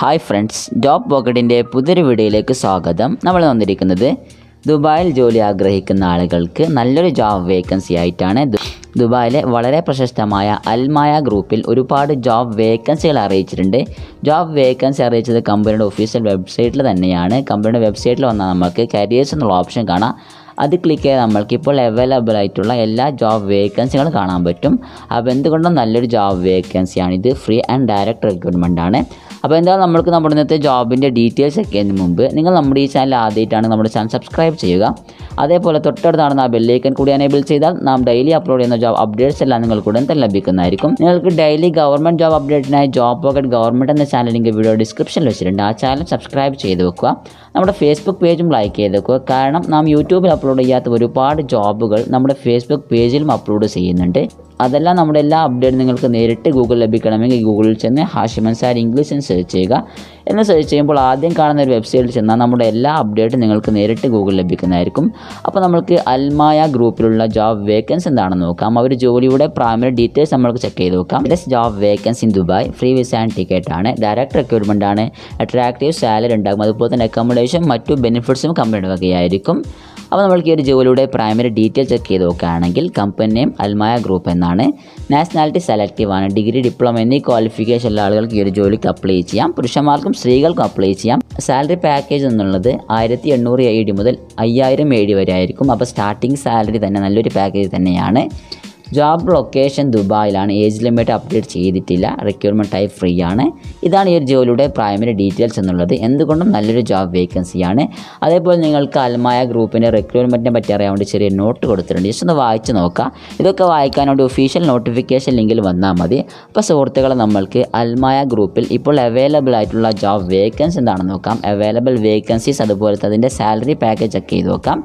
Hi friends, job പോക്കറ്റിൻ്റെ പുതിയൊരു വീഡിയോയിലേക്ക് സ്വാഗതം. നമ്മൾ വന്നിരിക്കുന്നത് ദുബായിൽ ജോലി ആഗ്രഹിക്കുന്ന ആളുകൾക്ക് നല്ലൊരു ജോബ് വേക്കൻസി ആയിട്ടാണ്. ദുബായിലെ വളരെ പ്രശസ്തമായ അൽമായ ഗ്രൂപ്പിൽ ഒരുപാട് ജോബ് വേക്കൻസികൾ അറിയിച്ചിട്ടുണ്ട്. ജോബ് വേക്കൻസി അറിയിച്ചത് കമ്പനിയുടെ ഒഫീഷ്യൽ വെബ്സൈറ്റിൽ തന്നെയാണ്. കമ്പനിയുടെ വെബ്സൈറ്റിൽ വന്നാൽ നമുക്ക് കരിയേഴ്സ് എന്നുള്ള ഓപ്ഷൻ കാണാം. അത് ക്ലിക്ക് ചെയ്താൽ നമ്മൾക്കിപ്പോൾ അവൈലബിൾ ആയിട്ടുള്ള എല്ലാ ജോബ് വേക്കൻസികളും കാണാൻ പറ്റും. അപ്പോൾ എന്തുകൊണ്ടും നല്ലൊരു ജോബ് വേക്കൻസിയാണ് ഇത്. ഫ്രീ ആൻഡ് ഡയറക്റ്റ് റിക്രൂട്ട്മെൻ്റ് ആണ്. അപ്പോൾ എന്തായാലും നമ്മൾക്ക് നമ്മുടെ ഇന്നത്തെ ജോബിൻ്റെ ഡീറ്റെയിൽസ് ഒക്കെ അതിന് മുമ്പ് നിങ്ങൾ നമ്മുടെ ഈ ചാനൽ ആദ്യമായിട്ടാണ് നമ്മുടെ ചാനൽ സബ്സ്ക്രൈബ് ചെയ്യുക. അതേപോലെ തൊട്ടടുത്ത് കാണുന്ന ആ ബെല്ലൈക്കൻ കൂടി എനേബിൾ ചെയ്താൽ നാം ഡെയിലി അപ്ലോഡ് ചെയ്യുന്ന ജോബ് അപ്ഡേറ്റ്സ് എല്ലാം നിങ്ങൾക്ക് ഉടൻ തന്നെ ലഭിക്കുന്നതായിരിക്കും. നിങ്ങൾക്ക് ഡെയിലി ഗവൺമെൻറ് ജോബ് അപ്ഡേറ്റിനായി ജോബ് പോക്കറ്റ് ഗവൺമെൻറ് എന്ന ചാനൽ ലിങ്ക് വീഡിയോ ഡിസ്ക്രിപ്ഷനിൽ വെച്ചിട്ടുണ്ട്. ആ ചാനൽ സബ്സ്ക്രൈബ് ചെയ്ത് വെക്കുക. നമ്മുടെ ഫേസ്ബുക്ക് പേജും ലൈക്ക് ചെയ്ത് വെക്കുക. കാരണം നാം യൂട്യൂബിൽ അപ്ലോഡ് ചെയ്യാത്ത ഒരുപാട് ജോബുകൾ നമ്മുടെ ഫേസ്ബുക്ക് പേജിലും അപ്ലോഡ് ചെയ്യുന്നുണ്ട്. അതെല്ലാം നമ്മുടെ എല്ലാ അപ്ഡേറ്റും നിങ്ങൾക്ക് നേരിട്ട് ഗൂഗിൾ ലഭിക്കണമെങ്കിൽ ഗൂഗിളിൽ ചെന്ന് ഹാഷിം അൻസാരി ഇംഗ്ലീഷ് എന്ന് സെർച്ച് ചെയ്യുക. എന്ന് സെർച്ച് ചെയ്യുമ്പോൾ ആദ്യം കാണുന്ന ഒരു വെബ്സൈറ്റിൽ ചെന്നാൽ നമ്മുടെ എല്ലാ അപ്ഡേറ്റും നിങ്ങൾക്ക് നേരിട്ട് ഗൂഗിൾ ലഭിക്കുന്നതായിരിക്കും. അപ്പോൾ നമ്മൾക്ക് അൽമായ ഗ്രൂപ്പിലുള്ള ജോബ് വേക്കൻസി എന്താണെന്ന് നോക്കാം. അവർ ജോലിയുടെ പ്രൈമറി ഡീറ്റെയിൽസ് നമ്മൾക്ക് ചെക്ക് ചെയ്ത് നോക്കാം. Job vacancy in Dubai, free visa and ticket ആണ്, ഡയറക്റ്റ് റിക്രൂട്ട്മെൻ്റ് ആണ്, അട്രാക്റ്റീവ് സാലറി ഉണ്ടാകും, അതുപോലെ തന്നെ അക്കോമഡേഷൻ മറ്റു ബെനിഫിറ്റ്സും കമ്പനിയുടെ വകയായിരിക്കും. അപ്പോൾ നമ്മൾക്ക് ഈ ഒരു ജോലിയുടെ പ്രൈമറി ഡീറ്റെയിൽ ചെക്ക് ചെയ്ത് നോക്കുകയാണെങ്കിൽ കമ്പനി നെയിം അൽമായ ഗ്രൂപ്പ് എന്നാണ്. നാഷണാലിറ്റി സെലക്റ്റീവ് ആണ്. ഡിഗ്രി, ഡിപ്ലോമ എന്നീ ക്വാളിഫിക്കേഷനുള്ള ആളുകൾക്ക് ഈ ഒരു ജോലിക്ക് അപ്ലൈ ചെയ്യാം. പുരുഷന്മാർക്കും സ്ത്രീകൾക്കും അപ്ലൈ ചെയ്യാം. സാലറി പാക്കേജ് എന്നുള്ളത് 1800 AED മുതൽ 5000 AED വരെ ആയിരിക്കും. അപ്പോൾ സ്റ്റാർട്ടിംഗ് സാലറി തന്നെ നല്ലൊരു പാക്കേജ് തന്നെയാണ്. ജോബ് ലൊക്കേഷൻ ദുബായിലാണ്. ഏജ് ലിമിറ്റ് അപ്ഡേറ്റ് ചെയ്തിട്ടില്ല. റിക്രൂട്ട്മെൻറ്റ് ടൈപ്പ് ഫ്രീ ആണ്. ഇതാണ് ഈ ഒരു ജോലിയുടെ പ്രൈമറി ഡീറ്റെയിൽസ് എന്നുള്ളത്. എന്തുകൊണ്ടും നല്ലൊരു ജോബ് വേക്കൻസിയാണ്. അതേപോലെ നിങ്ങൾക്ക് അൽമായ ഗ്രൂപ്പിൻ്റെ റിക്രൂട്ട്മെൻറ്റിനെ പറ്റി അറിയാൻ വേണ്ടി ചെറിയ നോട്ട് കൊടുത്തിട്ടുണ്ട്. ജസ്റ്റ് ഒന്ന് വായിച്ച് നോക്കാം. ഇതൊക്കെ വായിക്കാൻ വേണ്ടി ഒഫീഷ്യൽ നോട്ടിഫിക്കേഷൻ ലിങ്കിൽ വന്നാൽ മതി. അപ്പോൾ സുഹൃത്തുക്കളെ, നമ്മൾക്ക് അൽമായ ഗ്രൂപ്പിൽ ഇപ്പോൾ അവൈലബിൾ ആയിട്ടുള്ള ജോബ് വേക്കൻസി എന്താണെന്ന് നോക്കാം. അവൈലബിൾ വേക്കൻസീസ് അതുപോലെ അതിൻ്റെ സാലറി പാക്കേജ് ചെക്ക് ചെയ്ത് നോക്കാം.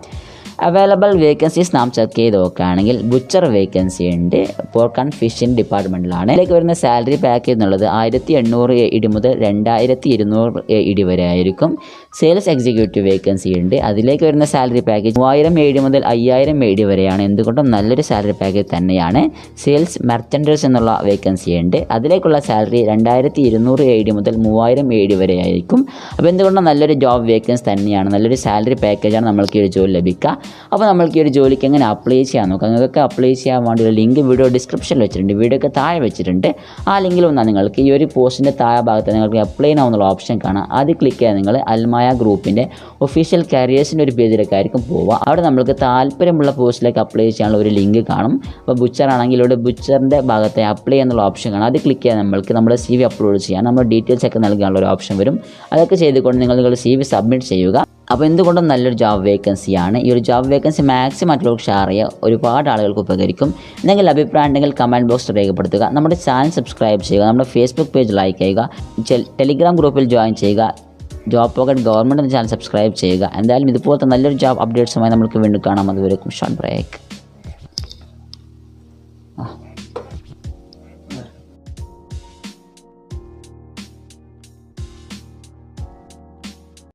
അവൈലബിൾ വേക്കൻസീസ് നാം ചെക്ക് ചെയ്ത് നോക്കുകയാണെങ്കിൽ ബുച്ചർ വേക്കൻസി ഉണ്ട്. പോർക്ക് ആൻഡ് ഫിഷിംഗ് ഡിപ്പാർട്ട്മെൻറ്റിലാണ്. ഇതിലേക്ക് വരുന്ന സാലറി പാക്കേജ് എന്നുള്ളത് 1800 AED മുതൽ 2200 AED വരെ ആയിരിക്കും. സെയിൽസ് എക്സിക്യൂട്ടീവ് വേക്കൻസി ഉണ്ട്. അതിലേക്ക് വരുന്ന സാലറി പാക്കേജ് 3000 AED മുതൽ 5000 AED വരെയാണ്. എന്തുകൊണ്ടും നല്ലൊരു സാലറി പാക്കേജ് തന്നെയാണ്. സെയിൽസ് മെർച്ചൻഡേഴ്സ് എന്നുള്ള വേക്കൻസി ഉണ്ട്. അതിലേക്കുള്ള സാലറി 2200 AED മുതൽ 3000 AED വരെ ആയിരിക്കും. അപ്പോൾ എന്തുകൊണ്ടും നല്ലൊരു ജോബ് വേക്കൻസി തന്നെയാണ്. നല്ലൊരു സാലറി പാക്കേജാണ് നമ്മൾക്ക് ഈ ഒരു ജോലി ലഭിക്കുക. അപ്പോൾ നമ്മൾക്ക് ഈ ഒരു ജോലിക്ക് എങ്ങനെ അപ്ലൈ ചെയ്യാൻ നോക്കാം. നിങ്ങൾക്ക് അപ്ലൈ ചെയ്യാൻ വേണ്ടിയുള്ള ലിങ്ക് വീഡിയോ ഡിസ്ക്രിപ്ഷനിൽ വെച്ചിട്ടുണ്ട്. വീഡിയോക്ക് താഴെ വെച്ചിട്ടുണ്ട്. ആ ലിങ്കിൽ വന്നാൽ നിങ്ങൾക്ക് ഈ ഒരു പോസ്റ്റിൻ്റെ താഴെ ഭാഗത്ത് നിങ്ങൾക്ക് അപ്ലൈ ചെയ്യാവുന്ന ഓപ്ഷൻ കാണാം. അത് ക്ലിക്ക് ചെയ്താൽ നിങ്ങൾ അൽമായ ഗ്രൂപ്പിൻ്റെ ഒഫീഷ്യൽ കരിയേഴ്സിൻ്റെ ഒരു പേജിലേക്കായിരിക്കും പോവുക. അവിടെ നമ്മൾക്ക് താല്പര്യമുള്ള പോസ്റ്റിലേക്ക് അപ്ലൈ ചെയ്യാനുള്ള ഒരു ലിങ്ക് കാണും. അപ്പോൾ ബുച്ചർ ആണെങ്കിൽ ഇവിടെ ബുച്ചറിൻ്റെ ഭാഗത്തെ അപ്ലൈ എന്നുള്ള ഓപ്ഷൻ കാണാം. അത് ക്ലിക്ക് ചെയ്താൽ നമ്മൾക്ക് നമ്മുടെ CV അപ്ലോഡ് ചെയ്യാൻ, നമ്മുടെ ഡീറ്റെയിൽസ് ഒക്കെ നൽകാനുള്ള ഒരു ഓപ്ഷൻ വരും. അതൊക്കെ ചെയ്തുകൊണ്ട് നിങ്ങളുടെ CV സബ്മിറ്റ് ചെയ്യുക. അപ്പോൾ എന്തുകൊണ്ടും നല്ലൊരു ജോബ് വേക്കൻസിയാണ്. ഈ ഒരു ജോബ് വേക്കൻസി മാക്സിമം മറ്റുള്ളവർക്ക് ഷെയർ ചെയ്യുക. ഒരുപാട് ആളുകൾക്ക് ഉപകരിക്കും. എന്തെങ്കിലും അഭിപ്രായം ഉണ്ടെങ്കിൽ കമൻറ്റ് ബോക്സിൽ രേഖപ്പെടുത്തുക. നമ്മുടെ ചാനൽ സബ്സ്ക്രൈബ് ചെയ്യുക. നമ്മുടെ ഫേസ്ബുക്ക് പേജ് ലൈക്ക് ചെയ്യുക. ടെലിഗ്രാം ഗ്രൂപ്പിൽ ജോയിൻ ചെയ്യുക. ജോബ് പോക്കറ്റ് ഗവൺമെൻറ് എന്ന ചാനൽ സബ്സ്ക്രൈബ് ചെയ്യുക. എന്തായാലും ഇതുപോലത്തെ നല്ലൊരു ജോബ് അപ്ഡേറ്റ്സുമായി നമുക്ക് വീണ്ടും കാണാം. അതുവരെയും ഷോർട്ട് ബ്രേക്ക്.